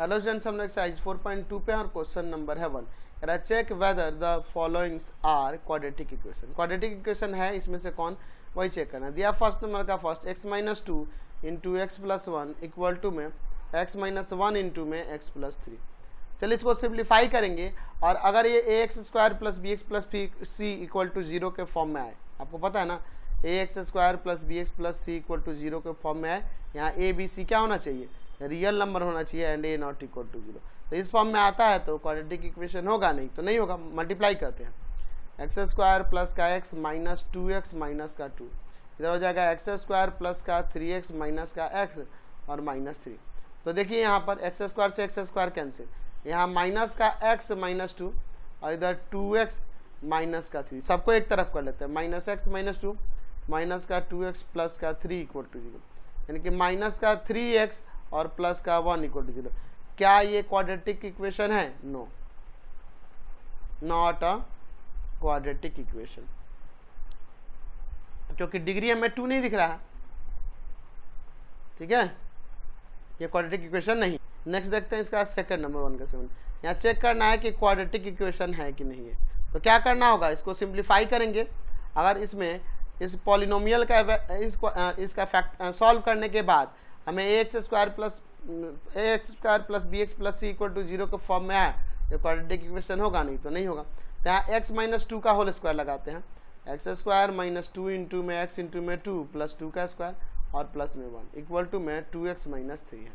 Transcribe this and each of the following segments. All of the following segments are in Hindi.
हेलो स्टूडेंट्स, हम लोग एक्सरसाइज 4.2 पे और क्वेश्चन नंबर है 1। Check whether the followings are quadratic equation. Quadratic equation है इसमें से कौन, वही चेक करना दिया। फर्स्ट नंबर का first x minus 2 into x plus 1 equal to में x माइनस 1 इंटू में x प्लस 3। चलिए इसको सिंप्लीफाई करेंगे और अगर ये a x square plus b x plus c equal to 0 के फॉर्म में आए, आपको पता है ना ए x square plus b x plus c equal to 0 के फॉर्म में आए, यहाँ ए बी सी क्या होना चाहिए, रियल नंबर होना चाहिए and a not equal to 0। तो इस फॉर्म में आता है तो क्वाड्रेटिक इक्वेशन होगा, नहीं तो नहीं होगा। मल्टीप्लाई करते हैं, एक्स स्क्वायर प्लस का एक्स माइनस 2x माइनस का 2, इधर हो जाएगा एक्स स्क्वायर प्लस का 3x माइनस का x और माइनस 3। तो देखिए यहाँ पर एक्स स्क्वायर से एक्स स्क्वायर कैंसिल, यहाँ माइनस का x माइनस 2 और इधर 2x माइनस का 3, सबको एक तरफ कर लेते हैं। माइनस x माइनस 2 माइनस का 2x प्लस का 3 इक्वल टू 0, यानी कि माइनस का 3x और प्लस का 1 इक्वल टू 0। क्या ये क्वाड्रेटिक इक्वेशन है? No, not a quadratic equation, क्योंकि डिग्री हमें 2 नहीं दिख रहा है। ठीक है, ये क्वाड्रेटिक इक्वेशन नहीं। नेक्स्ट देखते हैं इसका सेकंड नंबर 1 का 7। यहाँ चेक करना है कि क्वाड्रेटिक इक्वेशन है कि नहीं है। तो क्या करना होगा, इसको सिंप्लीफाई करेंगे। अगर इसमें इस पॉलिनोमियल का इसका फैक्ट सॉल्व करने के बाद हमें a x square plus b x plus c equal to 0 के फॉर्म में आए तो क्वाड्रेटिक इक्वेशन होगा, नहीं तो नहीं होगा। तो यहाँ एक्स माइनस 2 का होल स्क्वायर लगाते हैं, एक्स स्क्वायर माइनस 2 इंटू में एक्स इंटू में 2 प्लस 2 का स्क्वायर और प्लस में 1 इक्वल टू में 2x माइनस 3 है।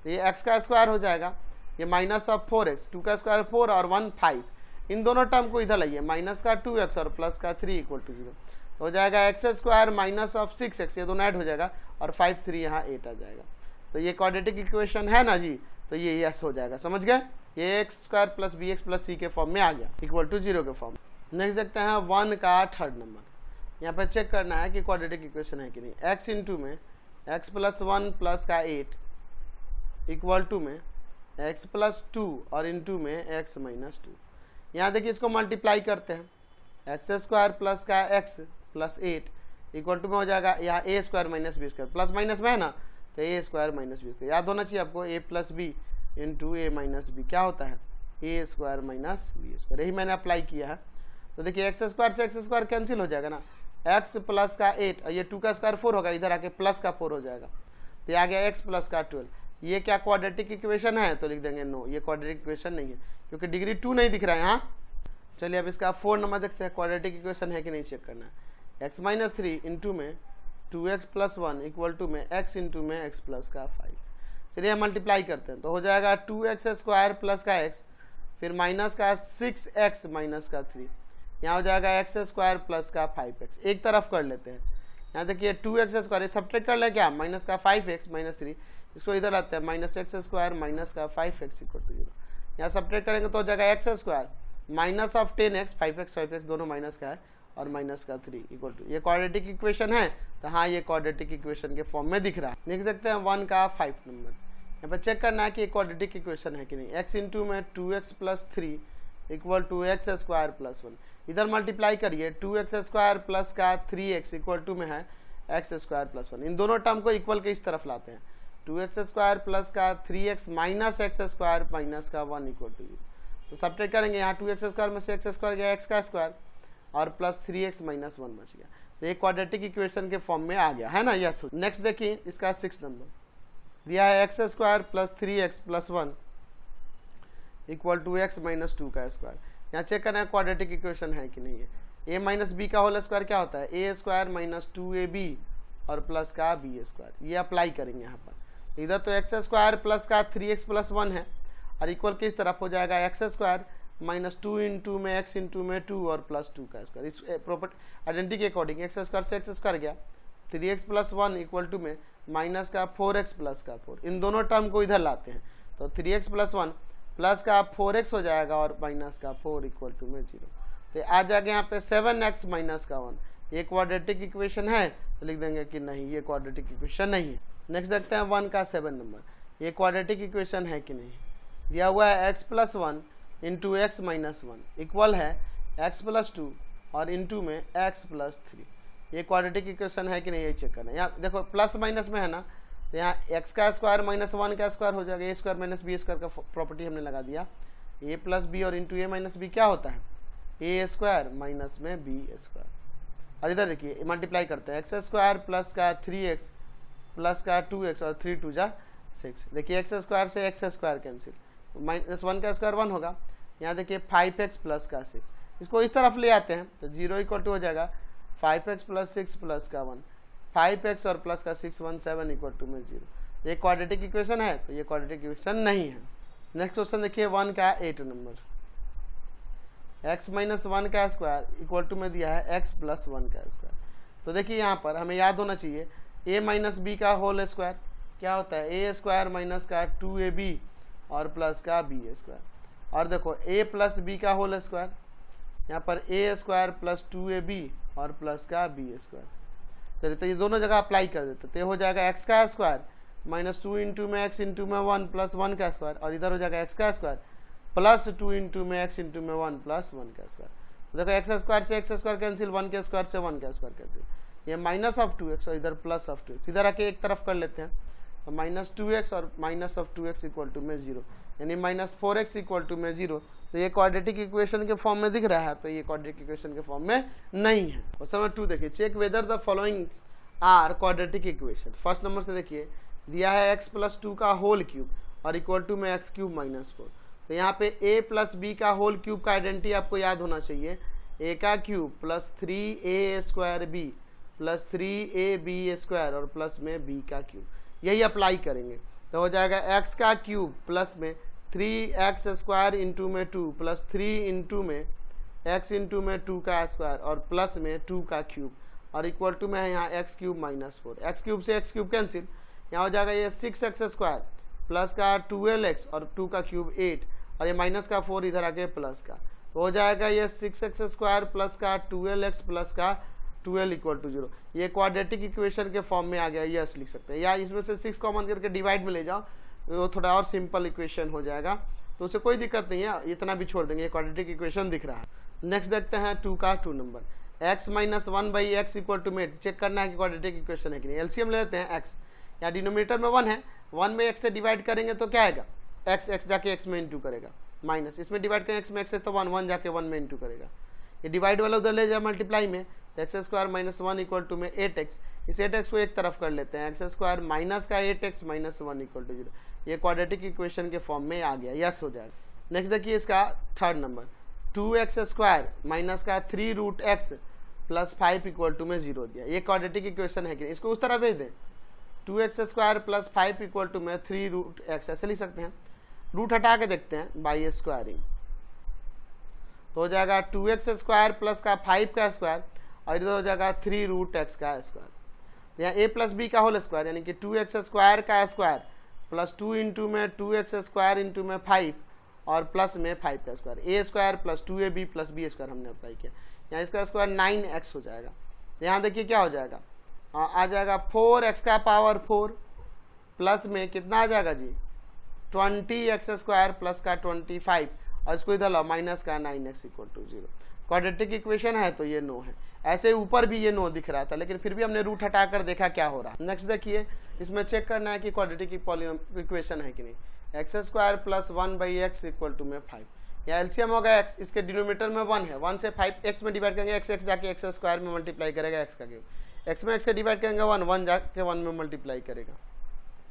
तो ये x का स्क्वायर हो जाएगा, ये माइनस ऑफ 4x, 2 का स्क्वायर 4 और 1 5, इन दोनों टर्म को इधर लाइए, माइनस का 2x और प्लस का 3 इक्वल टू 0। हो जाएगा x square minus of 6x, ये दोनों ऐड हो जाएगा और 5 3 यहाँ 8 आ जाएगा। तो ये क्वाड्रेटिक इक्वेशन है ना जी, तो ये यस हो जाएगा। समझ गए, ये x square plus b x plus c के फॉर्म में आ गया इक्वल टू 0 के फॉर्म। नेक्स्ट देखते हैं 1 का थर्ड नंबर। यहाँ पर चेक करना है कि क्वाड्रेटिक इक्वेशन है कि नहीं। एक्स इंटू में एक्स प्लस 1 प्लस का 8 इक्वल टू में एक्स प्लस 2 और इंटू में एक्स माइनस 2। यहाँ देखिए इसको मल्टीप्लाई करते हैं, एक्स स्क्वायर प्लस का एक्स प्लस 8 इक्वल टू में हो जाएगा यहाँ a square minus b square, plus minus में है ना तो a square minus b square. याद होना चाहिए आपको, a plus b into a minus b क्या होता है, a square minus b square. यही मैंने अप्लाई किया है। तो देखिए एक्स स्क्वायर से एक्स स्क्वायर कैंसिल हो जाएगा ना, एक्स प्लस का 8 और ये 2 का स्क्वायर 4 होगा, इधर आके प्लस का 4 हो जाएगा, तो ये आ गया एक्स प्लस का 12। ये क्या क्वाड्रेटिक इक्वेशन है? तो लिख देंगे नो, ये क्वाड्रेटिक इक्वेशन नहीं है, क्योंकि डिग्री 2 नहीं दिख रहा है यहाँ। चलिए अब इसका 4 नंबर देखते हैं, क्वाड्रेटिक इक्वेशन है कि नहीं चेक करना है। एक्स माइनस 3 इंटू में 2x प्लस 1 इक्वल टू में x इंटू में x प्लस का 5। चलिए मल्टीप्लाई करते हैं, तो हो जाएगा 2x स्क्वायर प्लस का x फिर माइनस का 6x माइनस का 3, यहाँ हो जाएगा एक्स स्क्वायर प्लस का 5x। एक तरफ कर लेते हैं, यहाँ देखिए 2x स्क्वायर सब्ट्रैक्ट कर ले क्या, माइनस का 5x माइनस 3, इसको इधर लाते हैं, माइनस एक्स स्क्वायर माइनस का 5x इक्वल टू 0। यहाँ सब्ट्रैक्ट करेंगे तो हो जाएगा x square minus of 10x 5x दोनों माइनस का है और माइनस का 3 इक्वल टू, ये क्वाड्रेटिक इक्वेशन है। तो हाँ, ये क्वाड्रेटिक इक्वेशन के फॉर्म में दिख रहा है। नेक्स्ट देखते हैं 1 का 5 नंबर। यहाँ पर चेक करना है कि क्वाड्रेटिक इक्वेशन है कि नहीं। एक्स इंटू में 2x plus 3 equal to x square plus 1, इधर मल्टीप्लाई करिए, 2x स्क्वायर प्लस का 3x इक्वल टू में है एक्स स्क्वायर प्लस 1। इन दोनों टर्म को इक्वल के इस तरफ लाते हैं, 2x स्क्वायर प्लस का 3x minus x square minus का 1 इक्वल टू 0। तो सब्ट्रैक्ट करेंगे, यहाँ 2x स्क्वायर में से एक्स स्क्वायर गया एक्स का स्क्वायर और प्लस 3x माइनस 1 बच गया। तो ये क्वाड्रेटिक इक्वेशन के फॉर्म में आ गया है ना, यस। नेक्स्ट देखिए इसका 6 नंबर दिया है, x square plus 3x plus 1 equal to x minus 2 का स्क्वायर। यहाँ चेक करना है क्वाड्रेटिक इक्वेशन है कि नहीं है। ए माइनस बी का होल स्क्वायर क्या होता है, ए स्क्वायर माइनस 2ab और प्लस का बी स्क्वायर। ये अप्लाई करेंगे यहाँ पर, इधर तो एक्स स्क्वायर प्लस का 3x प्लस 1 है और इक्वल के इस तरफ हो जाएगा एक्स स्क्वायर माइनस 2 इंटू में एक्स इंटू में 2 और प्लस 2 का स्क्वायर। इस प्रॉपर्टी आइडेंटिटी के अकॉर्डिंग एक्स स्क्वायर से एक्स स्क्वायर गया, 3x प्लस 1 इक्वल टू में माइनस का 4x प्लस का 4, इन दोनों टर्म को इधर लाते हैं, तो 3x प्लस 1 प्लस का 4x हो जाएगा और माइनस का 4 इक्वल टू में 0। तो आ जाएगा यहाँ पे 7x माइनस का 1। ये क्वाड्रेटिक इक्वेशन है, तो लिख देंगे कि नहीं, ये क्वाड्रेटिक इक्वेशन नहीं है। नेक्स्ट देखते हैं 1 का 7 नंबर, ये क्वाड्रेटिक इक्वेशन है कि नहीं। दिया हुआ है x plus 1 into x minus 1 equal है एक्स प्लस 2 और इंटू में एक्स प्लस 3। ये क्वाड्रेटिक इक्वेशन है कि नहीं, ये चेक करना है। यहाँ देखो प्लस माइनस में है ना, तो यहाँ एक्स का स्क्वायर माइनस 1 का स्क्वायर हो जाएगा, ए स्क्वायर माइनस बी स्क्वायर का प्रॉपर्टी हमने लगा दिया। ए प्लस बी और इंटू ए माइनस बी क्या होता है, ए स्क्वायर माइनस में बी स्क्वायर। और इधर देखिए मल्टीप्लाई करते हैं, एक्स स्क्वायर प्लस का 3x प्लस का 2x और 3 2 जा 6। देखिए एक्स स्क्वायर से एक्स स्क्वायर कैंसिल, माइनस 1 का स्क्वायर 1 होगा। यहाँ देखिए 5x प्लस का 6, इसको इस तरफ ले आते हैं तो 0 इक्वल टू हो जाएगा 5x प्लस 6 प्लस का 1, 5x और प्लस का 6 1 7 इक्वल टू में 0। ये क्वाड्रेटिक इक्वेशन है, तो ये क्वाड्रेटिक इक्वेशन नहीं है। नेक्स्ट क्वेश्चन देखिए 1 का 8 नंबर, x माइनस 1 का स्क्वायर इक्वल टू में दिया है x प्लस 1 का स्क्वायर। तो देखिए यहाँ पर हमें याद होना चाहिए a माइनस बी का होल स्क्वायर क्या होता है, ए स्क्वायर माइनस का 2ab और प्लस का बी स्क्वायर। और देखो a प्लस बी का होल स्क्वायर, यहाँ पर ए स्क्वायर प्लस 2ab और प्लस का बी स्क्वायर। चलिए तो ये दोनों जगह अप्लाई कर देते, तो ये हो जाएगा x का स्क्वायर माइनस 2 इंटू में x इंटू में 1 प्लस 1 का स्क्वायर, और इधर हो जाएगा x का स्क्वायर प्लस 2 इंटू में x इंटू में 1 प्लस 1 का स्क्वायर। देखो एक्स स्क्वायर से एक्स स्क्वायर कैंसिल, 1 के स्क्वायर से 1 का स्क्वायर कैंसिल, ये माइनस ऑफ 2x और इधर प्लस ऑफ 2x, इधर आके एक तरफ कर लेते हैं तो माइनस 2x और minus of 2x equal to में 0, यानी माइनस 4x इक्वल टू में 0। तो ये क्वाड्रेटिक इक्वेशन के फॉर्म में दिख रहा है, तो ये क्वाड्रेटिक इक्वेशन के फॉर्म में नहीं है। क्वेश्चन नंबर 2 देखिए, check whether the following are quadratic equation. First number से देखिए दिया है x प्लस 2 का होल क्यूब और इक्वल टू में x क्यूब माइनस 4। तो यहाँ पे a प्लस बी का होल क्यूब का आइडेंटिटी आपको याद होना चाहिए, a का cube plus 3a square b plus 3ab square और प्लस में b का क्यूब, यही अप्लाई करेंगे तो हो जाएगा x का क्यूब प्लस में 3x स्क्वायर इंटू में 2 प्लस 3 इंटू में x इंटू में 2 का स्क्वायर और प्लस में 2 का क्यूब और इक्वल टू में है यहाँ x cube minus 4। X cube से x क्यूब कैंसिल, यहाँ हो जाएगा ये 6x स्क्वायर प्लस का 12x और 2 का क्यूब 8 और ये माइनस का 4 इधर आके प्लस का, तो हो जाएगा ये 6x स्क्वायर प्लस का 12x प्लस का 12 इक्वल टू 0। ये क्वाड्रेटिक इक्वेशन के फॉर्म में आ गया, यस लिख सकते हैं, या इसमें से 6 कॉमन करके डिवाइड में ले जाओ तो वो थोड़ा और सिंपल इक्वेशन हो जाएगा, तो उसे कोई दिक्कत नहीं है, इतना भी छोड़ देंगे, ये क्वाड्रेटिक इक्वेशन दिख रहा है। नेक्स्ट देखते हैं 2 का 2 number, x minus 1 by x equal to में चेक करना है कि क्वाड्रेटिक इक्वेशन है कि नहीं। एलसीएम ले लेते हैं x, यहाँ डिनोमिनेटर में 1 है, 1 में x से डिवाइड करेंगे तो क्या आएगा, x जाके x में इंटू करेगा, माइनस इसमें डिवाइड करें x में x से तो 1 जाके 1 में इंटू करेगा, ये डिवाइड वाला उधर ले जाए मल्टीप्लाई में, तो x square minus 1 equal to में 8x, इस 8x को एक तरफ कर लेते हैं, एक्स स्क्वायर माइनस का 8x माइनस 1 इक्वल टू 0। ये क्वाड्रेटिक इक्वेशन के फॉर्म में आ गया, यस हो जाएगा। नेक्स्ट देखिए इसका 3rd number, 2x square minus का 3 root x plus 5 equal to में 0 दिया, ये क्वाड्रेटिक इक्वेशन है कि नहीं, इसको उस तरह भेज दें, 2x square plus 5 equal to में 3 रूट एक्स, ऐसे लिख सकते हैं, रूट हटा के देखते हैं बाई स्क्वायरिंग, तो हो जाएगा 2x स्क्वायर प्लस का 5 का स्क्वायर और इधर हो जाएगा 3 रूट एक्स का स्क्वायर। यहाँ a प्लस बी का होल स्क्वायर यानी कि 2x स्क्वायर का स्क्वायर प्लस 2 इंटू में 2x स्क्वायर इंटू में 5 और प्लस में 5 का square, a square plus 2ab plus b square हमने अप्लाई किया, यहाँ इसका स्क्वायर 9x हो जाएगा। यहाँ देखिए क्या हो जाएगा, आ जाएगा 4x का पावर 4 प्लस में कितना आ जाएगा जी 20x स्क्वायर प्लस का 25 और इसको इधर लाओ माइनस का 9x equal to 0। Quadratic equation है तो ये नो है, ऐसे ऊपर भी ये नो दिख रहा था लेकिन फिर भी हमने रूट हटाकर देखा क्या हो रहा है। नेक्स्ट देखिए इसमें चेक करना है कि क्वाड्रेटिक इक्वेशन है कि नहीं, x square plus 1 by x equal to में 5, या एलसीएम होगा एक्स, इसके डिनोमिनेटर में 1 है, 1 से 5 एक्स में डिवाइड करेंगे, एक्स जाके एक्स स्क्वायर में मल्टीप्लाई करेगा एक्स का क्यूब, एक्स में एक्स से डिवाइड करेंगे 1 जाके 1 में मल्टीप्लाई करेगा,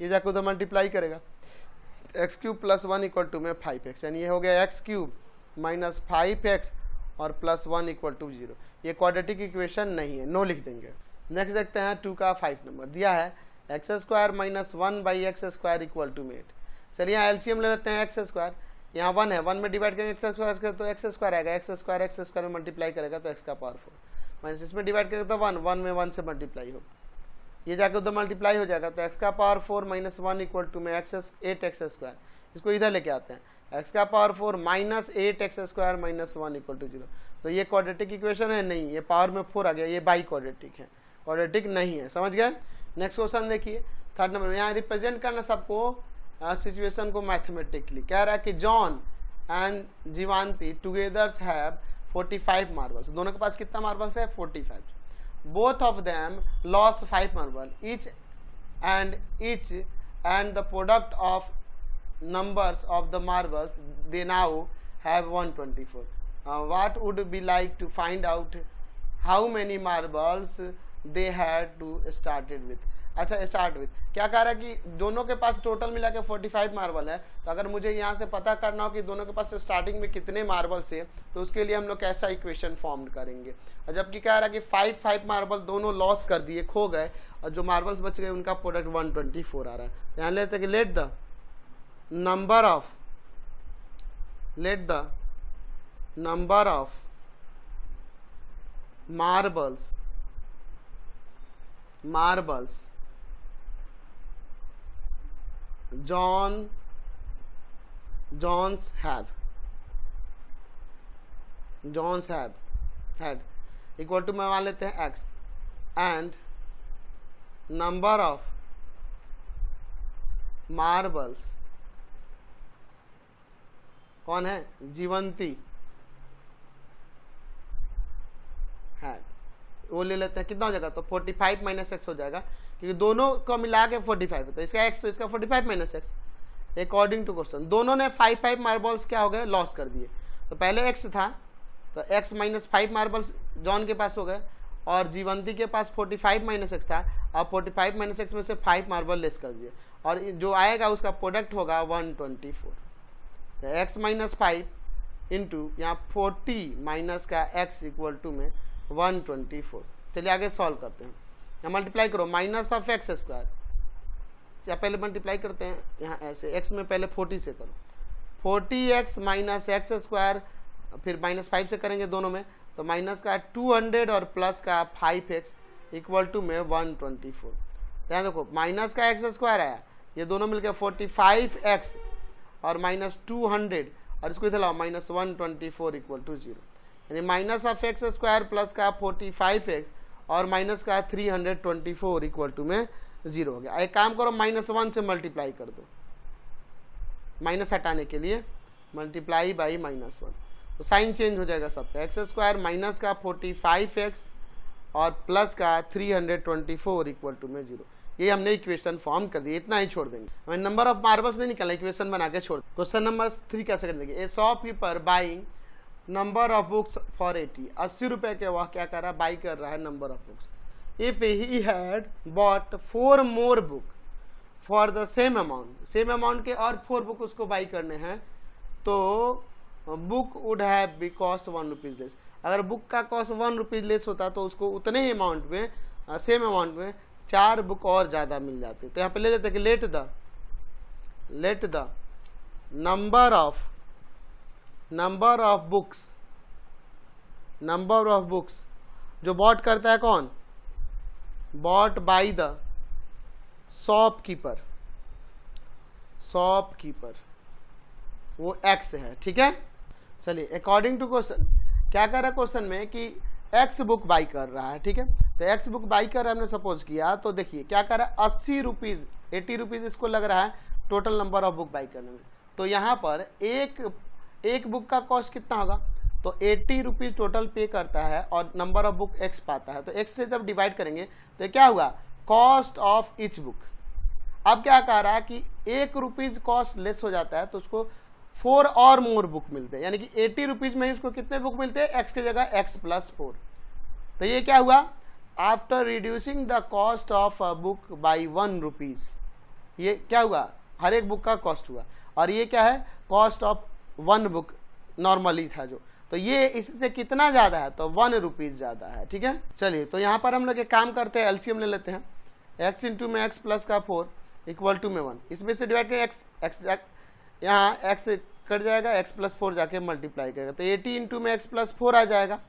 ये जाके उधर मल्टीप्लाई करेगा, x cube plus 1 equal to में 5x, यानी ये हो गया एक्स क्यूब माइनस 5x और प्लस 1 इक्वल टू 0। ये क्वाड्रेटिक इक्वेशन नहीं है, नो लिख देंगे। नेक्स्ट देखते हैं 2 का 5 नंबर, दिया है x square minus 1 by x square equal to में 8। चलिए यहाँ एलसीएम ले लेते हैं एक्स स्क्वायर, यहाँ 1 है, 1 में डिवाइड करेंगे एक्स स्क्वायर तो एक्स स्क्वायर आएगा, एक्स स्क्वायर में मल्टीप्लाई करेगा तो एक्स का पावर 4 माइनस इसमें डिवाइड करेगा तो 1 में 1 से मल्टीप्लाई होगा, ये जाकर उधर मल्टीप्लाई हो जाएगा तो एक्स का पावर 4 माइनस 1 इक्वल टू में 8x स्क्वायर, इसको इधर लेके आते हैं, एक्स का power 4 minus 8x square minus 1 equal to 0। तो ये क्वाड्रेटिक इक्वेशन है नहीं, ये पावर में 4 आ गया, ये बाई क्वाड्रेटिक है, क्वाड्रेटिक नहीं है, समझ गए। नेक्स्ट क्वेश्चन देखिए 3rd नंबर, यहाँ रिप्रेजेंट करना सबको सिचुएशन को मैथमेटिकली, कह रहा है कि John and Jivanti togethers have 45 marbles, दोनों के पास कितना मार्बल्स है 45, both of them lost 5 marble, each and each and the product of numbers of the marbles, they now have 124. What would be like to find out how many marbles they had to started with. अच्छा, स्टार्ट विथ क्या कह रहा है कि दोनों के पास टोटल मिला के 45 मार्बल है, तो अगर मुझे यहाँ से पता करना हो कि दोनों के पास स्टार्टिंग में कितने मार्बल्स है, तो उसके लिए हम लोग कैसा इक्वेशन फॉर्म करेंगे। और जबकि कह रहा है कि 5 मार्बल दोनों लॉस कर दिए, खो गए, और जो मार्बल्स बच गए उनका प्रोडक्ट 124 आ रहा है। यहाँ लेते हैं कि let the number of marbles Johns had equal to में मान लेते हैं x, and number of marbles कौन है, जीवंती है, वो ले लेते हैं। कितना हो जाएगा, तो 45 माइनस एक्स हो जाएगा, क्योंकि दोनों को मिला के 45 है, तो इसका x तो इसका 45 minus x according to question. दोनों ने 5 मार्बल्स क्या हो गए, लॉस कर दिए। तो पहले x था, तो x माइनस 5 मार्बल्स जॉन के पास हो गए, और जीवंती के पास 45 माइनस एक्स था। अब 45 माइनस एक्स में से 5 मार्बल लेस कर दिए, और जो आएगा उसका प्रोडक्ट होगा 124। तो x माइनस 5 इंटू यहाँ 40 माइनस का x इक्वल टू में 124। चलिए आगे सॉल्व करते हैं। यहाँ मल्टीप्लाई करो, माइनस ऑफ एक्स स्क्वायर, या पहले मल्टीप्लाई करते हैं यहाँ ऐसे, x में पहले 40 से करो, 40x माइनस एक्स स्क्वायर, फिर माइनस 5 से करेंगे दोनों में, तो माइनस का 200 और प्लस का 5x इक्वल टू में 124। ध्यान देखो, माइनस का एक्स स्क्वायर आया, ये दोनों मिलकर 45x और माइनस 200, और इसको इधर लाओ माइनस 124 इक्वल टू 0, यानी minus of x square plus का 45x और माइनस का 324 इक्वल टू में 0 हो गया। एक काम करो, -1 से मल्टीप्लाई कर दो, माइनस हटाने के लिए मल्टीप्लाई बाई -1, तो साइन चेंज हो जाएगा सबका। एक्स स्क्वायर माइनस का 45x और प्लस का 324 इक्वल टू में 0। ये हमने इक्वेशन फॉर्म कर दी, इतना ही छोड़ देंगे, हमें नंबर ऑफ मार्बल्स नहीं निकलना, इक्वेशन बना के छोड़। क्वेश्चन नंबर 3 कैसे कर देंगे, ए shopkeeper buying number of books for 80 रुपए के वह क्या कर रहा है, बाई कर रहा है number of books. If he had bought 4 more book for the same amount के और 4 बुक उसको बाई करने हैं, तो book would have be cost 1 rupees less. अगर बुक का कॉस्ट 1 रुपीज लेस होता तो उसको उतने ही अमाउंट में, सेम अमाउंट में 4 बुक और ज़्यादा मिल जाते। तो यहाँ पे ले लेते हैं कि let the number of books जो बॉट करता है कौन, बॉट बाई द शॉपकीपर, वो x है, ठीक है। चलिए अकॉर्डिंग टू क्वेश्चन क्या कर रहा है क्वेश्चन में कि x बुक बाई कर रहा है, ठीक है। तो x बुक बाई कर रहा है, हमने सपोज किया, तो देखिए क्या कर रहा है, 80 रुपीज इसको लग रहा है total number of book by करने में। तो यहाँ पर एक बुक का कॉस्ट कितना होगा, तो 80 रुपीज टोटल पे करता है और नंबर ऑफ बुक x पाता है, तो x से जब डिवाइड करेंगे तो क्या हुआ, कॉस्ट ऑफ ईच बुक। अब क्या कह रहा है कि 1 रुपीज कॉस्ट लेस हो जाता है, तो उसको 4 और मोर बुक मिलते हैं, यानी कि 80 रुपीज में ही उसको कितने बुक मिलते हैं, x की जगह x प्लस 4। तो ये क्या हुआ, after reducing the cost of a book by 1 rupees, ये क्या हुआ, हर एक बुक का कॉस्ट हुआ, और ये क्या है, कॉस्ट ऑफ 1 बुक नॉर्मली था जो, तो ये इससे कितना ज्यादा है, तो 1 रुपीज ज्यादा है, ठीक है। चलिए तो यहाँ पर हम लोग एक काम करते हैं, एलसीएम ले लेते हैं, x इंटू में x प्लस का 4 इक्वल टू में 1, इसमें से डिवाइड करें x यहाँ x कट जाएगा, x प्लस 4 जाके मल्टीप्लाई करेगा, तो 80 इंटू में x प्लस 4 आ जाएगा,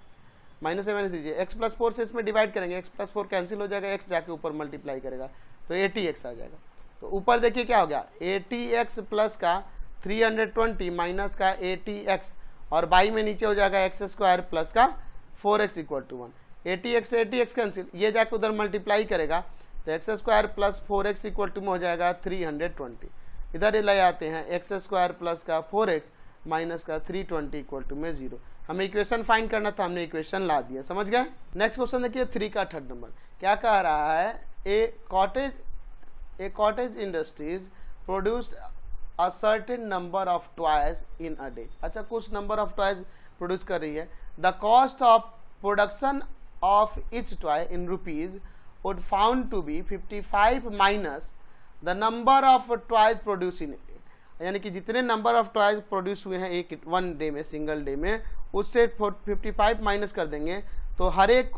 माइनस से माइनस दीजिए, x प्लस 4 से इसमें डिवाइड करेंगे, x प्लस 4 कैंसिल हो जाएगा, x जाके ऊपर मल्टीप्लाई करेगा, तो 80x आ जाएगा। तो ऊपर देखिए क्या हो गया, 80x प्लस का 320 माइनस का 80x, और बाई में नीचे हो जाएगा x स्क्वायर प्लस का 4x इक्वल टू 1। 80x से 80x कैंसिल, ये जाके उधर मल्टीप्लाई करेगा, तो x square plus 4x equal to में हो जाएगा 320। इधर ले आते हैं, x स्क्वायर प्लस का 4x माइनस का 320 इक्वल टू में 0। हमें इक्वेशन फाइंड करना था, हमने इक्वेशन ला दिया, समझ गए। नेक्स्ट क्वेश्चन देखिए 3 का 3rd नंबर क्या कह रहा है, a cottage a cottage industries produced a certain number of toys in a day. अच्छा, कुछ नंबर ऑफ टॉयज प्रोड्यूस कर रही है। The cost of production of each toy in rupees would found to be 55 minus the number of toys produce in, यानी कि जितने नंबर ऑफ टॉयज प्रोड्यूस हुए हैं एक वन डे में, सिंगल डे में, उससे 55 माइनस कर देंगे तो हर एक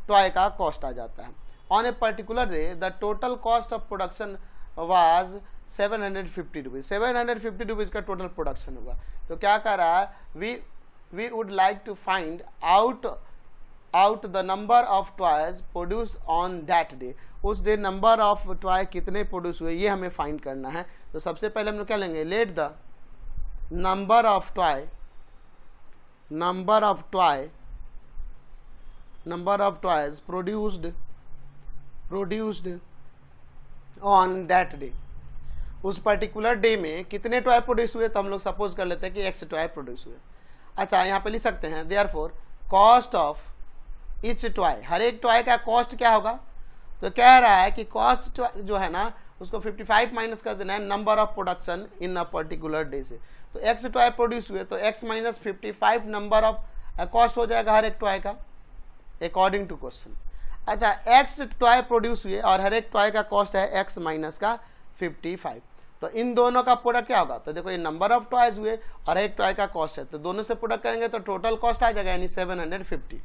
टॉय का कॉस्ट आ जाता है। On a particular day the total cost of production was 750 rupees. 750 rupees का टोटल प्रोडक्शन हुआ। तो क्या कर रहा है, we would like to find out the number of toys produced on that day. उस डे नंबर ऑफ टॉय कितने प्रोड्यूस हुए ये हमें फाइंड करना है। तो सबसे पहले हम लोग क्या लेंगे, late the number of toys produced on that day. उस पर्टिकुलर डे में कितने टॉय प्रोड्यूस हुए, तो हम लोग सपोज कर लेते हैं कि एक्स टॉय प्रोड्यूस हुए। अच्छा, यहाँ पे लिख सकते हैं therefore cost of each toy, हर एक टॉय का कॉस्ट क्या होगा। तो कह रहा है कि कॉस्ट जो है ना उसको 55 माइनस कर देना है number of production in a particular day से। तो एक्स टॉय प्रोड्यूस हुए तो x minus 55 number of cost हो जाएगा हर एक टॉय का, अकॉर्डिंग टू क्वेश्चन। अच्छा, एक्स टॉय प्रोड्यूस हुए और हर एक टॉय का कॉस्ट है एक्स माइनस का 55। तो इन दोनों का प्रोडक्ट क्या होगा, तो देखो ये नंबर ऑफ टॉयज हुए और एक टॉय का कॉस्ट है, तो दोनों से प्रोडक्ट करेंगे तो टोटल कॉस्ट आ जाएगा यानी 750।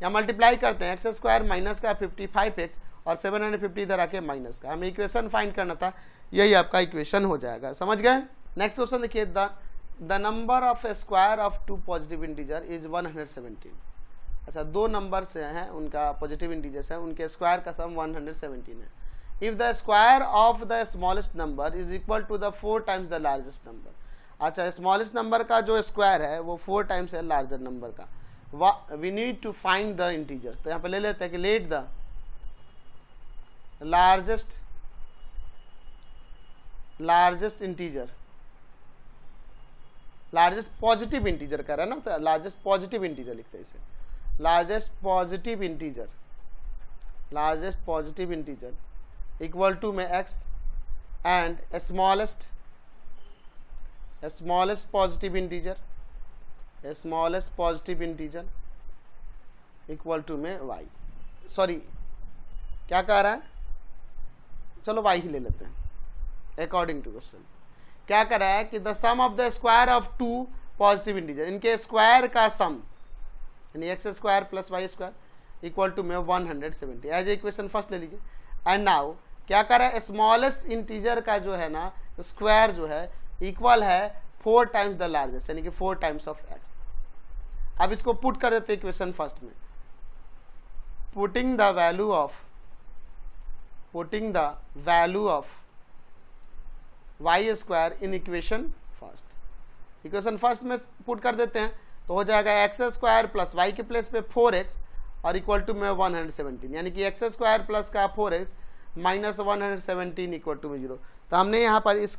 या मल्टीप्लाई करते हैं एक्स स्क्वायर माइनस का 55x और 750 इधर आके माइनस का, हमें इक्वेशन फाइंड करना था, यही आपका इक्वेशन हो जाएगा। समझ गए। नेक्स्ट क्वेश्चन देखिए, the number of square of two positive integer is 117। अच्छा, दो नंबर से हैं उनका पॉजिटिव इंटीजर्स है, उनके स्क्वायर का सम 117 है। If the square of the smallest number is equal to the 4 times the largest number. अच्छा, स्मॉलेस्ट नंबर का जो स्क्वायर है वो 4 टाइम्स है लार्जर नंबर का। We need to find the integers. तो यहाँ पे ले लेते हैं कि let the largest integer, largest positive integer कह रहा है ना, तो लार्जेस्ट पॉजिटिव इंटीजर लिखते हैं इसे, largest positive integer equal to में x and smallest positive integer equal to में y। सॉरी, क्या कह रहा है, चलो y ही ले लेते हैं अकॉर्डिंग टू क्वेश्चन। क्या कर रहा है कि the sum of the square of two positive integer, इनके स्क्वायर का सम यानी x square plus y square equal to में 170 एज इक्वेशन फर्स्ट ले लीजिए। एंड नाउ क्या कर रहा है, स्मॉलेस्ट इंटीजर का जो है ना स्क्वायर जो है इक्वल है 4 टाइम्स द लार्जेस्ट यानी कि 4 टाइम्स ऑफ एक्स। अब इसको पुट कर देते इक्वेशन फर्स्ट में, putting the value of y square in equation first में पुट कर देते हैं तो हो जाएगा एक्स स्क्वायर प्लस वाई के प्लेस पे 4x और इक्वल टू में 117 यानी कि एक्स स्क्वायर प्लस का 4x माइनस 117 इक्वल टू में 0। तो हमने यहाँ पर इस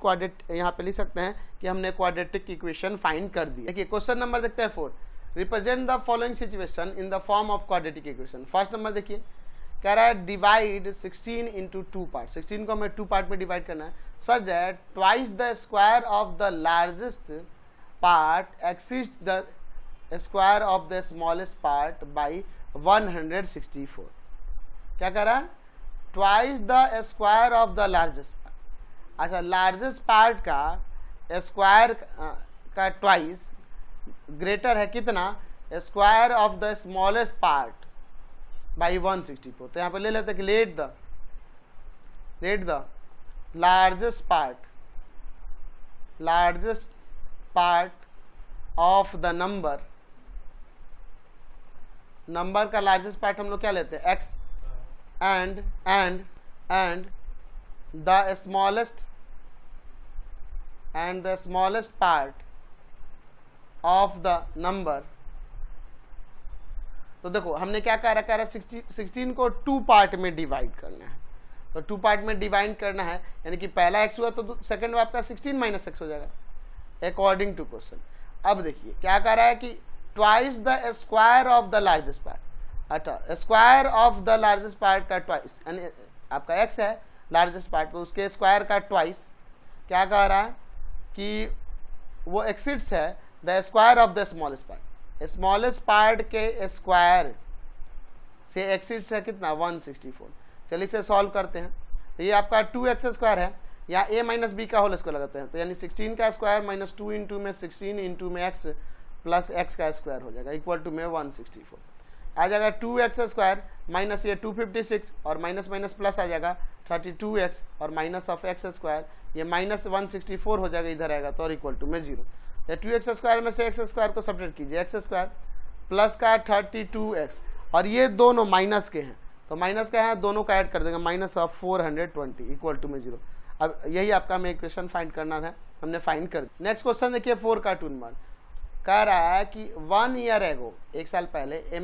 यहाँ पे लिख सकते हैं कि हमने क्वाड्रेटिक इक्वेशन फाइंड कर दी। देखिए क्वेश्चन नंबर देखते हैं 4, represent the following situation in the form of quadratic equation. First number देखिए, कह रहा है डिवाइड 16 इंटू 2 पार्ट, 16 को हमें 2 पार्ट में डिवाइड करना है, such that twice the square of the largest part exceed the square of the smallest part by 164। क्या कह रहा है, twice the square of the largest part. अच्छा, लार्जेस्ट पार्ट का स्क्वायर का ट्वाइस ग्रेटर है कितना, square of the smallest part by 164। तो यहाँ पे ले लेते हैं कि let the largest part of the number का लार्जेस्ट पार्ट हम लोग क्या लेते हैं, x and the smallest part of the number। तो देखो हमने क्या कह रहा है, 16 को 2 पार्ट में डिवाइड करना है। तो 2 पार्ट में डिवाइड करना है यानी कि पहला x हुआ तो सेकंड में आपका 16 माइनस एक्स हो जाएगा अकॉर्डिंग टू क्वेश्चन। अब देखिए क्या कह रहा है कि twice the square of the largest part. अच्छा, square of the largest part का ट्वाइस यानी आपका x है लार्जेस्ट पार्ट, तो उसके स्क्वायर का ट्वाइस। क्या कह रहा है कि वो एक्सिड्स है the square of the smallest part, smallest part के स्क्वायर से एक्सिड्स है कितना 164। चलिए इसे सॉल्व करते हैं। तो ये आपका 2x स्क्वायर है, या a माइनस बी का होल स्क्वायर लगाते हैं, तो यानी 16 का स्क्वायर माइनस 2 इंटू में 16 इंटू में x प्लस x का स्क्वायर हो जाएगा इक्वल टू में 164 आ जाएगा। 2x स्क्वायर माइनस ये 256 और माइनस माइनस प्लस आ जाएगा 32x और माइनस ऑफ x स्क्वायर, ये माइनस 164 हो जाएगा, इधर आएगा तो और इक्वल टू में 0। तो 2x स्क्वायर में से x स्क्वायर को सब्ट्रैक्ट कीजिए, x स्क्वायर प्लस का 32x और ये दोनों माइनस के हैं, तो माइनस का है दोनों का ऐड कर देंगे, माइनस ऑफ 420 इक्वल टू में 0। अब यही आपका हमें इक्वेशन फाइंड करना था, हमने फाइंड कर दिया। नेक्स्ट क्वेश्चन देखिए 4 का 2 नंबर, कह रहा है कि 1 ईयर एगो, एक साल पहले, a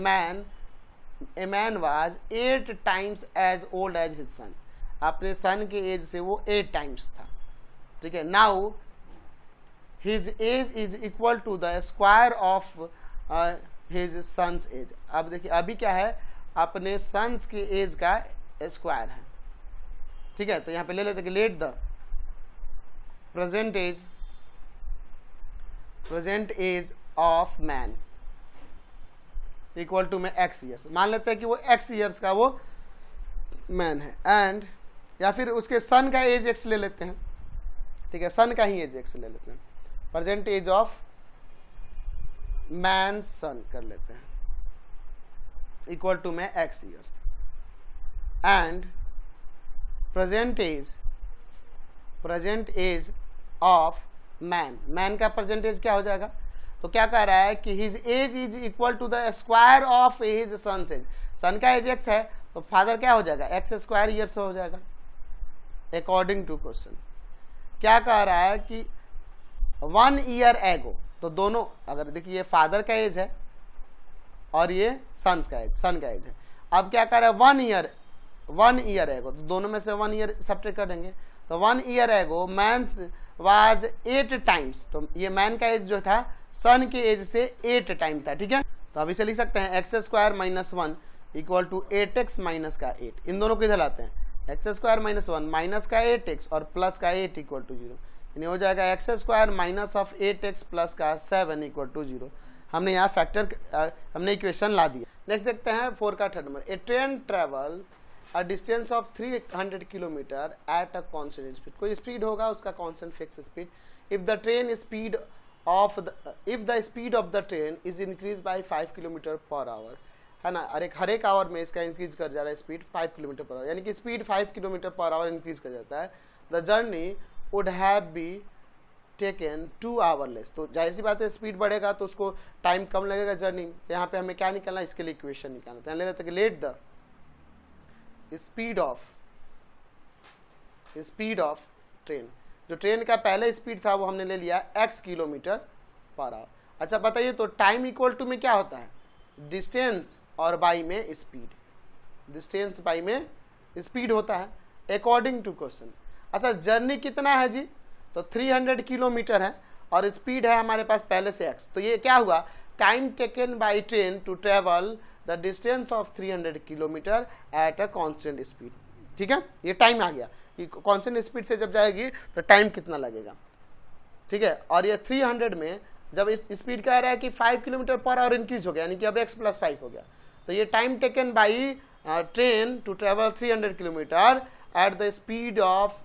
man was 8 times as old as his son, अपने सन के एज से वो 8 टाइम्स था, ठीक है। Now his age is equal to the square of his son's age. अब देखिए अभी क्या है, अपने सन्स के एज का स्क्वायर है, ठीक है। तो यहाँ पे ले लेते कि let the present age of man equal to में x ईयर्स, मान लेते हैं कि वो x ईयर्स का वो मैन है, एंड या फिर उसके सन का एज x ले लेते हैं, ठीक है, सन का ही एज x ले लेते हैं, present age of man son कर लेते हैं इक्वल टू में x years, and present age of man का प्रेजेंट एज क्या हो जाएगा, तो क्या कह रहा है कि his age is equal to the square of his son's age, son का एज x है तो फादर क्या हो जाएगा x स्क्वायर ईयर्स हो जाएगा अकॉर्डिंग टू क्वेश्चन। क्या कह रहा है कि 1 ईयर एगो, तो दोनों अगर देखिए ये फादर का एज है और ये सन का एज है। अब क्या कर रहा है 1 ईयर एगो, तो दोनों में से 1 ईयर सब्ट्रैक्ट कर देंगे, तो 1 year ago man was 8 times, तो ये मैन का एज जो था सन के एज से 8 टाइम था, ठीक है। तो अब इसे लिख सकते हैं x square minus 1 equal to 8x minus का 8, इन दोनों को इधर लाते हैं, एक्स स्क्वायर माइनस 1 माइनस का 8x और प्लस का 8 इक्वल टू 0, यानी हो जाएगा x square minus of 8x plus का 7 इक्वल टू 0। हमने यहाँ फैक्टर हमने इक्वेशन ला दिया। नेक्स्ट देखते हैं 4 का 3rd number, A train travel a distance of 300 kilometre at a constant speed, कोई स्पीड होगा उसका constant fix speed, if the speed of the train is increase by 5 kilometre per hour, है ना, हर एक आवर में इसका इंक्रीज कर जा रहा है स्पीड 5 किलोमीटर पर आवर, यानी कि speed 5 kilometre per hour increase कर जाता है, the journey would have be taken 2 our less, तो जाहिर सी बात है स्पीड बढ़ेगा तो उसको टाइम कम लगेगा जर्नी। तो यहाँ पे हमें क्या निकालना है, इसके लिए इक्वेशन निकालना, तो यहाँ ले लेते हैं कि let the speed of train, जो ट्रेन का पहले स्पीड था वो हमने ले लिया x किलोमीटर पर आवर। अच्छा बताइए, तो टाइम इक्वल टू में क्या होता है, डिस्टेंस और बाई में स्पीड, डिस्टेंस बाई में स्पीड होता है अकॉर्डिंग टू क्वेश्चन। अच्छा जर्नी कितना है जी, तो 300 किलोमीटर है और स्पीड है हमारे पास पहले से x, तो ये क्या हुआ, time taken by train to travel the distance of 300 kilometre at a constant speed, ठीक है। ये टाइम आ गया कि कांस्टेंट स्पीड से जब जाएगी तो टाइम कितना लगेगा, ठीक है। और ये 300 में जब इस स्पीड कह रहा है कि 5 किलोमीटर पर आवर इंक्रीज हो गया, यानी कि अब x प्लस 5 हो गया, तो ये time taken by train to travel 300 kilometre at the speed of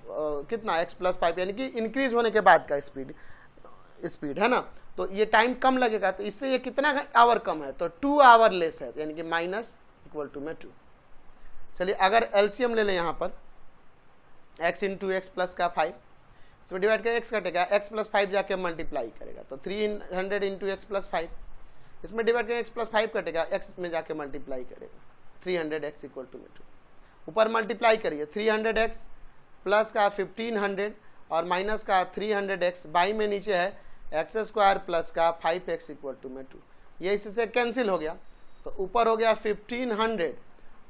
कितना x प्लस 5, यानी कि इंक्रीज होने के बाद का स्पीड है ना, तो ये टाइम कम लगेगा, तो इससे ये कितना आवर कम है, तो 2 आवर लेस है, यानी कि माइनस इक्वल टू में 2। चलिए अगर एलसीएम ले लें यहाँ पर x इंटू एक्स प्लस का 5, इसमें डिवाइड कर x कटेगा, x प्लस 5 जाके मल्टीप्लाई करेगा, तो 300 इंटू एक्स प्लस 5, इसमें डिवाइड कर x प्लस 5 कटेगा, x में जाके मल्टीप्लाई करेगा, 300x इक्वल टू में 2, ऊपर मल्टीप्लाई करिए 300x प्लस का 1500 और माइनस का 300x, बाई में नीचे है एक्स स्क्वायर प्लस का 5x इक्वल टू में 2, ये इससे कैंसिल हो गया, तो ऊपर हो गया 1500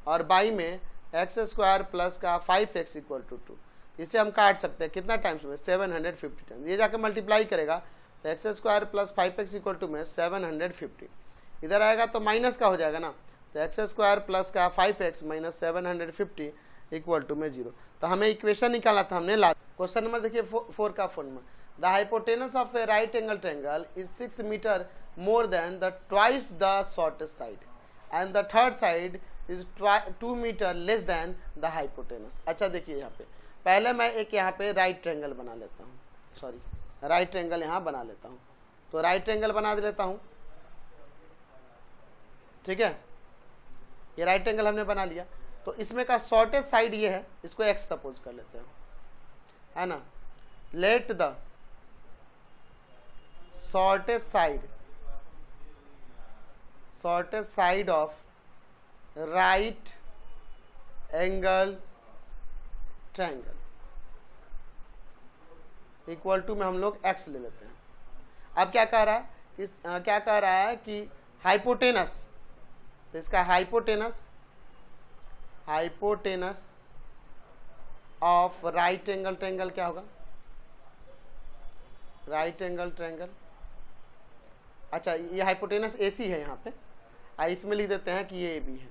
और बाई में एक्स स्क्वायर प्लस का 5x इक्वल टू 2, इसे हम काट सकते हैं कितना टाइम्स में, 750 टाइम्स, ये जाकर मल्टीप्लाई करेगा तो x square plus 5x equal to में 750, इधर आएगा तो माइनस का हो जाएगा ना, तो एक्स स्क्वायर प्लस का 5x माइनस 750 इक्वल टू में 0। तो हमें इक्वेशन निकाला था हमने लास्ट। क्वेश्चन नंबर देखिए 4 का formula, the hypotenuse of a right angle triangle is 6 metre more than the twice the shortest side and the third side is 2 metre less than the hypotenuse. अच्छा देखिए यहाँ पे पहले मैं एक यहाँ पे राइट ट्रायंगल बना लेता हूँ, सॉरी राइट ट्रायंगल यहाँ बना लेता हूँ। तो राइट ट्रायंगल बना लेता हूँ, ठीक है, ये राइट ट्रायंगल हमने बना लिया। तो इसमें का शॉर्टेस्ट साइड ये है, इसको x सपोज कर लेते हैं, है ना। Let the shortest side of right angle triangle equal to में हम लोग x ले लेते हैं। अब क्या कह रहा है कि हाइपोटेनस, तो इसका hypotenuse of right angle triangle क्या होगा, राइट एंगल ट्रायंगल। अच्छा ये हाइपोटेनस AC है यहाँ पे, इसमें लिख देते हैं कि ये AB है।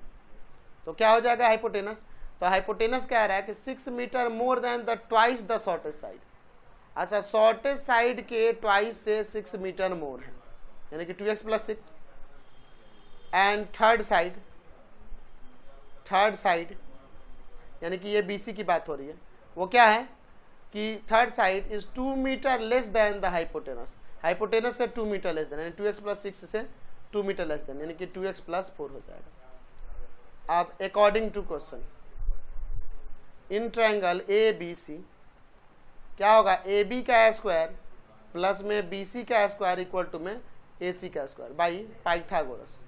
तो क्या हो जाएगा हाइपोटेनस, तो हाइपोटेनस क्या आ रहा है कि 6 metre more than the twice the shortest side. अच्छा शॉर्टेस्ट साइड के ट्वाइस से 6 मीटर मोर है, यानी कि 2x + 6। एंड थर्ड साइड यानी कि ये BC की बात हो रही है, वो क्या है कि third side is 2 metre less than the hypotenuse. Hypotenuse से 2 मीटर लेस देन, यानी 2x + 6 से 2 मीटर लेस देन, यानी कि 2x + 4 हो जाएगा। अब according to question in triangle ABC क्या होगा, AB का स्क्वायर प्लस में BC का स्क्वायर इक्वल टू में AC का स्क्वायर बाई पाइथागोरस,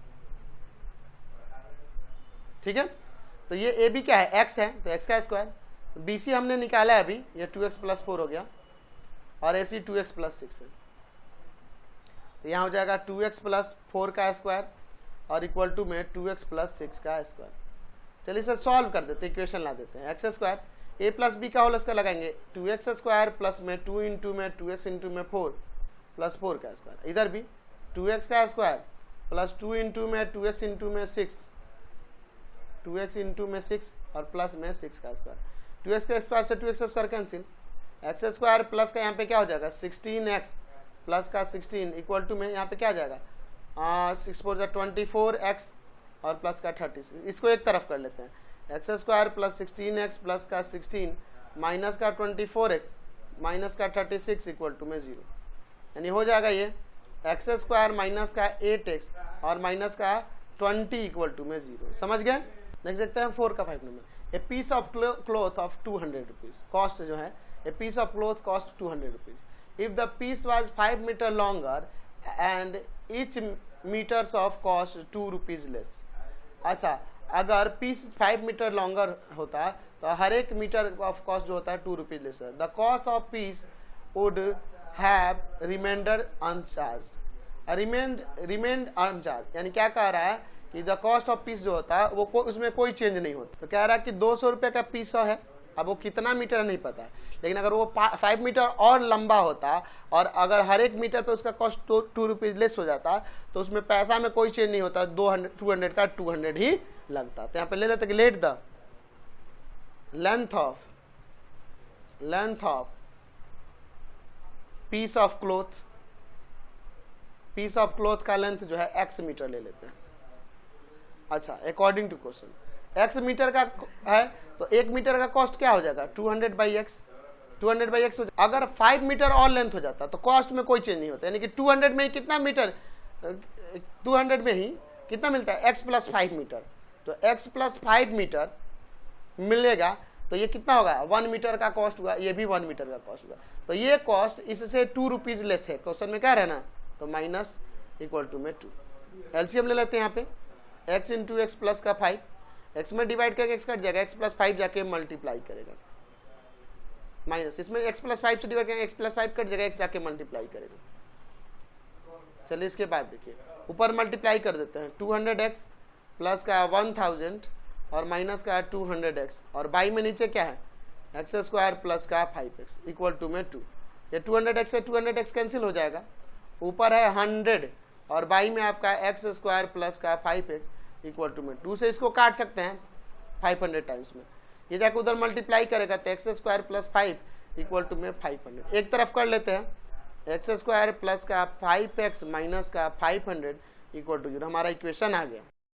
ठीक है। तो ये AB क्या है, x है, तो x का स्क्वायर। BC हमने निकाला है अभी, ये 2x + 4 हो गया और AC 2x + 6 है। तो यहाँ हो जाएगा 2x + 4 का स्क्वायर और इक्वल टू में 2x + 6 का स्क्वायर। चलिए इसे सॉल्व कर देते हैं, इक्वेशन ला देते हैं। x स्क्वायर a + b का होल स्क्वायर लगाएंगे, 2x स्क्वायर प्लस में 2 इंटू में 2x इंटू में 4 + 4 का स्क्वायर। इधर भी 2x का स्क्वायर प्लस 2 इंटू में 2x इंटू में 6, 2x इंटू में 6 और प्लस में 6 का स्क्वायर। 2x का स्क्वायर से 2x square cancel, x square plus का यहाँ पे क्या हो जाएगा 16x प्लस का 16 इक्वल टू में यहाँ पे क्या आ जाएगा 6 4 24x और प्लस का 36। इसको एक तरफ कर लेते हैं, x square plus 16x plus का 16 माइनस का 24x माइनस का 36 इक्वल टू में 0, यानी हो जाएगा ये x स्क्वायर माइनस का 8x और माइनस का 20 इक्वल टू में 0। समझ गए। नेक्स्ट देखते हैं 4 का 5 number, a piece of cloth of 200 rupees, cost जो है a piece of cloth cost 200 rupees if the piece was 5 metre longer and each metres of cost 2 rupees less. अच्छा अगर पीस 5 मीटर लॉन्गर होता तो हर एक मीटर ऑफ कॉस्ट जो होता है 2 रुपीज लेस है। The cost of peace would have remainder अनचार्ज, remained अनचार्ज, यानी क्या कह रहा है कि द कॉस्ट ऑफ पीस जो होता है वो उसमें कोई चेंज नहीं होता। तो कह रहा है कि 200 रुपये का पीस है, अब वो कितना मीटर नहीं पता है, लेकिन अगर वो 5 मीटर और लंबा होता और अगर हर एक मीटर पे उसका कॉस्ट 2 रुपीज लेस हो जाता तो उसमें पैसा में कोई चेंज नहीं होता, 200 का 200 ही लगता। तो यहाँ पे ले लेते कि let the length of piece of cloth का लेंथ जो है x मीटर ले लेते हैं। अच्छा according to question x metre का है तो 1 मीटर का कॉस्ट क्या हो जाएगा 200/x, 200/x हो जाएगा। अगर 5 मीटर और लेंथ हो जाता तो कॉस्ट में कोई चेंज नहीं होता, यानी कि 200 में ही कितना मीटर, 200 में ही कितना मिलता है x + 5 मीटर, तो x + 5 मीटर मिलेगा तो ये कितना होगा 1 मीटर का कॉस्ट हुआ, ये भी 1 मीटर का कॉस्ट हुआ। तो ये कॉस्ट इससे 2 रुपीज लेस है, क्वेश्चन में क्या रहना, तो माइनस इक्वल टू में 2। एलसीएम ले लेते हैं यहाँ पे x इंटू एक्स प्लस का 5, x में डिवाइड करके x कट जाएगा, x + 5 जाके मल्टीप्लाई करेगा, माइनस इसमें x + 5 से डिवाइड करेंगे, x + 5 कट जाएगा, x जाके मल्टीप्लाई करेगा। चलिए इसके बाद देखिए ऊपर मल्टीप्लाई कर देते हैं, 200x प्लस का 1000 और माइनस का 200x और बाई में नीचे क्या है x स्क्वायर प्लस का 5x इक्वल टू में 2। ये 200x से 200x कैंसिल हो जाएगा, ऊपर है 100 और बाई में आपका x स्क्वायर प्लस का 5x इक्वल टू में 2 से इसको काट सकते हैं 500 टाइम्स में, ये जाकर उधर मल्टीप्लाई करेगा तो x square plus 5 equal to में 500। एक तरफ कर लेते हैं, एक्स स्क्वायर प्लस का 5x माइनस का 500 इक्वल टू 0, हमारा इक्वेशन आ गया।